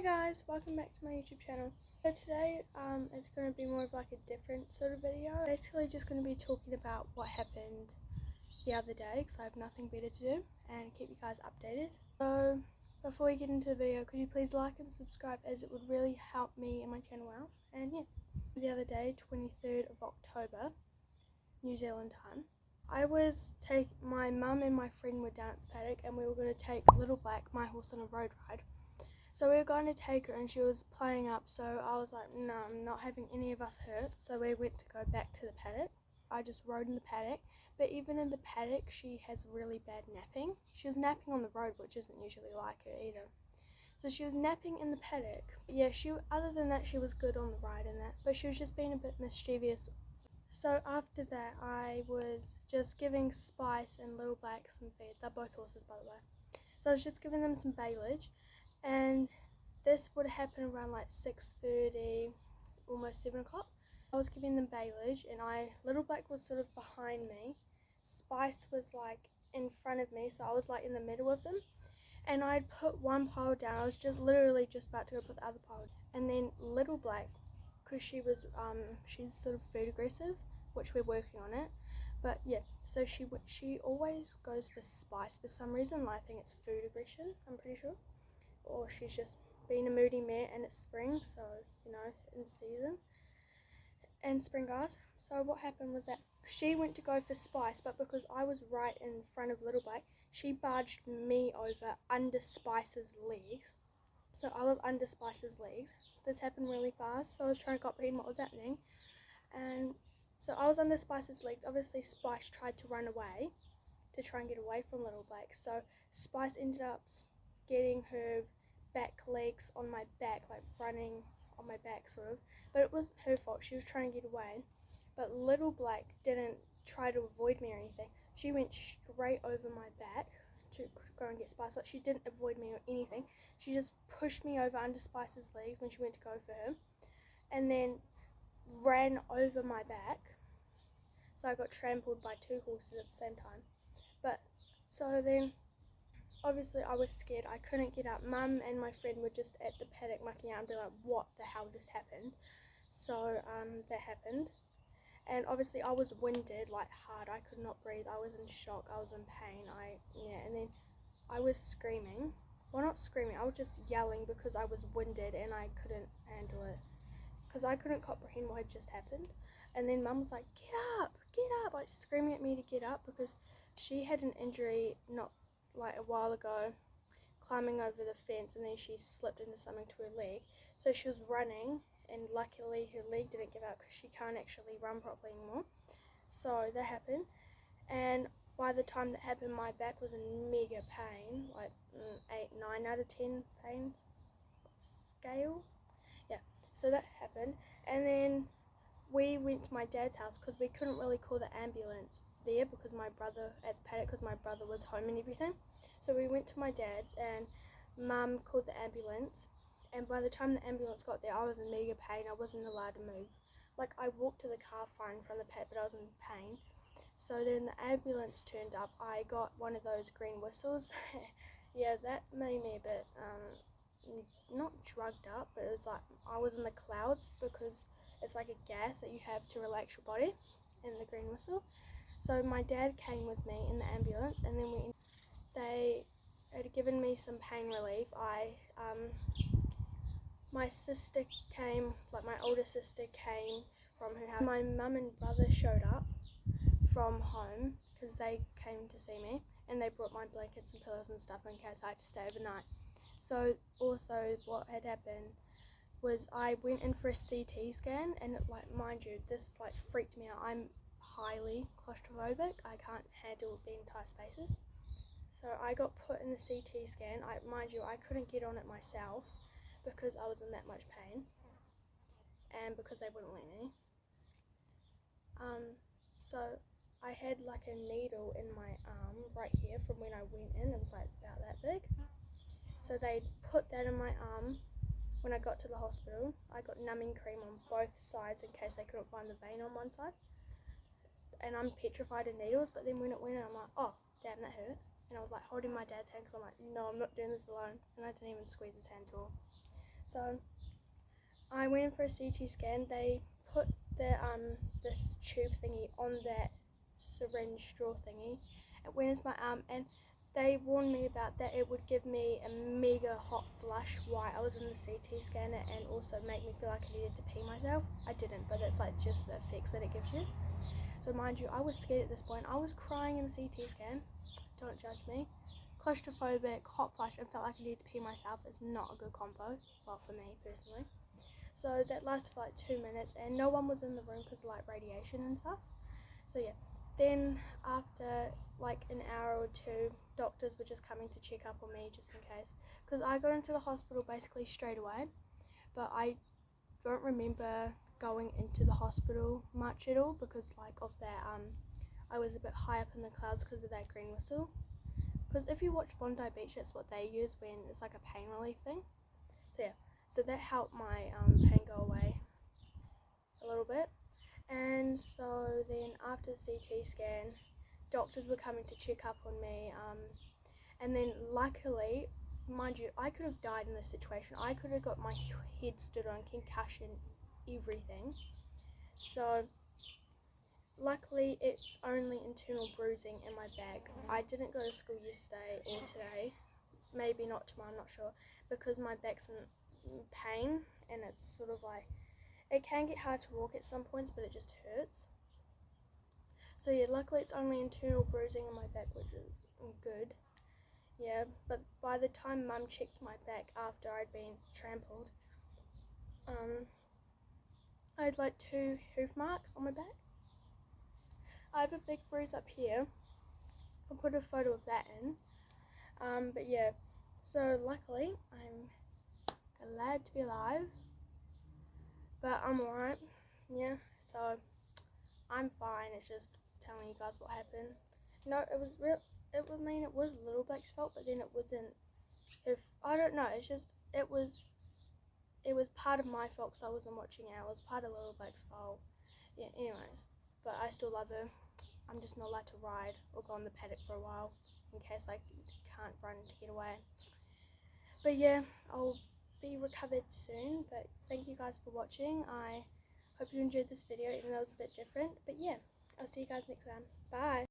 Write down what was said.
Hi guys, welcome back to my YouTube channel. So today it's going to be more of like a different sort of video. Basically just going to be talking about what happened the other day because I have nothing better to do and keep you guys updated. So before we get into the video, could you please like and subscribe as it would really help me and my channel out. And yeah, the other day, 23rd of October, New Zealand time, my mum and my friend were down at the paddock and we were going to take Little Black, my horse, on a road ride. So we were going to take her and she was playing up, so I was like, no, I'm not having any of us hurt. So we went to go back to the paddock. I just rode in the paddock, but even in the paddock she has really bad napping. She was napping on the road, which isn't usually like her either. So she was napping in the paddock. Yeah, other than that she was good on the ride and that, but she was just being a bit mischievous. So after that I was just giving Spice and Little Black some feed. They're both horses, by the way. So I was just giving them some silage. And this would happen around like 6:30, almost 7 o'clock. I was giving them silage and Little Black was sort of behind me. Spice was like in front of me, so I was like in the middle of them. And I'd put one pile down. I was literally just about to go put the other pile down. And then Little Black, because she's sort of food aggressive, which we're working on it. But yeah, so she always goes for Spice for some reason. Like, I think it's food aggression, I'm pretty sure. Or she's just being a moody mare and it's spring, so you know, in season and spring grass. So what happened was that she went to go for Spice, but because I was right in front of Little Black, she barged me over under Spice's legs. So I was under Spice's legs. This happened really fast, so I was trying to comprehend what was happening. And so I was under Spice's legs. Obviously Spice tried to run away to try and get away from Little Black, so Spice ended up getting her back legs on my back, like running on my back sort of, but it wasn't her fault. She was trying to get away, but Little Black didn't try to avoid me or anything. She went straight over my back to go and get Spice. Like, she didn't avoid me or anything. She just pushed me over under Spice's legs when she went to go for her, and then ran over my back, so I got trampled by two horses at the same time. But so then obviously I was scared. I couldn't get up. Mum and my friend were just at the paddock mucking out and be like, what the hell just happened? So that happened, and obviously I was winded, like hard. I could not breathe. I was in shock. I was in pain. And then I was screaming. Well, not screaming, I was just yelling because I was winded and I couldn't handle it, because I couldn't comprehend what had just happened. And then Mum was like, get up, like screaming at me to get up, because she had an injury not like a while ago, climbing over the fence, and then she slipped into something to her leg. So she was running, and luckily her leg didn't give out because she can't actually run properly anymore. So that happened, and by the time that happened my back was in mega pain, like 9 out of 10 pains scale. Yeah, so that happened, and then we went to my dad's house because we couldn't really call the ambulance there because my brother at the paddock, because my brother was home and everything. So we went to my dad's and Mum called the ambulance, and by the time the ambulance got there I was in mega pain. I wasn't allowed to move. Like, I walked to the car fine from the paddock, but I was in pain. So then the ambulance turned up. I got one of those green whistles. Yeah, that made me a bit not drugged up, but it was like I was in the clouds, because it's like a gas that you have to relax your body in the green whistle. So my dad came with me in the ambulance, and then they had given me some pain relief. My sister came, like my older sister came from her house. My mum and brother showed up from home because they came to see me, and they brought my blankets and pillows and stuff in case I had to stay overnight. So also what had happened was I went in for a CT scan, and it, like, mind you, this like freaked me out. I'm highly claustrophobic. I can't handle being in tight spaces. So I got put in the CT scan. Mind you, I couldn't get on it myself because I was in that much pain, and because they wouldn't let me. So I had like a needle in my arm right here from when I went in. It was like about that big. So they put that in my arm. When I got to the hospital, I got numbing cream on both sides in case they couldn't find the vein on one side. And I'm petrified of needles, but then when it went in, I'm like, oh, damn, that hurt. And I was like holding my dad's hand because I'm like, no, I'm not doing this alone. And I didn't even squeeze his hand at all. So I went in for a CT scan. They put the this tube thingy on that syringe straw thingy. It went into my arm, and they warned me about that it would give me a mega hot flush while I was in the CT scanner, and also make me feel like I needed to pee myself. I didn't, but that's like just the effects that it gives you. So mind you, I was scared at this point. I was crying in the CT scan. Don't judge me. Claustrophobic, hot flush, and felt like I needed to pee myself is not a good combo. Well, for me personally. So that lasted for like 2 minutes, and no one was in the room because of like radiation and stuff. So yeah, then after like an hour or two, doctors were just coming to check up on me just in case, because I got into the hospital basically straight away, but I don't remember going into the hospital much at all because like of that I was a bit high up in the clouds because of that green whistle. Because if you watch Bondi Beach, that's what they use when it's like a pain relief thing. So yeah, so that helped my pain go away a little bit. And so then after the CT scan, doctors were coming to check up on me, and then luckily, mind you, I could have died in this situation. I could have got my head stood on, concussion, everything. So luckily it's only internal bruising in my back. I didn't go to school yesterday or today, maybe not tomorrow, I'm not sure, because my back's in pain, and it's sort of like, it can get hard to walk at some points, but it just hurts. So yeah, luckily it's only internal bruising in my back, which is good. Yeah, but by the time Mum checked my back after I'd been trampled, I had like 2 hoof marks on my back. I have a big bruise up here. I'll put a photo of that in. But yeah, so luckily I'm glad to be alive. But I'm alright. Yeah, so I'm fine. It's just telling you guys what happened. No, it was real. It was Little Black's fault, but then it wasn't. If I don't know, it's just it was part of my fault because I wasn't watching out. It was part of Little Black's fault. Yeah. Anyways, but I still love her. I'm just not allowed to ride or go on the paddock for a while in case I can't run to get away. But yeah, I'll be recovered soon. But thank you guys for watching. I hope you enjoyed this video, even though it was a bit different. But yeah, I'll see you guys next time. Bye.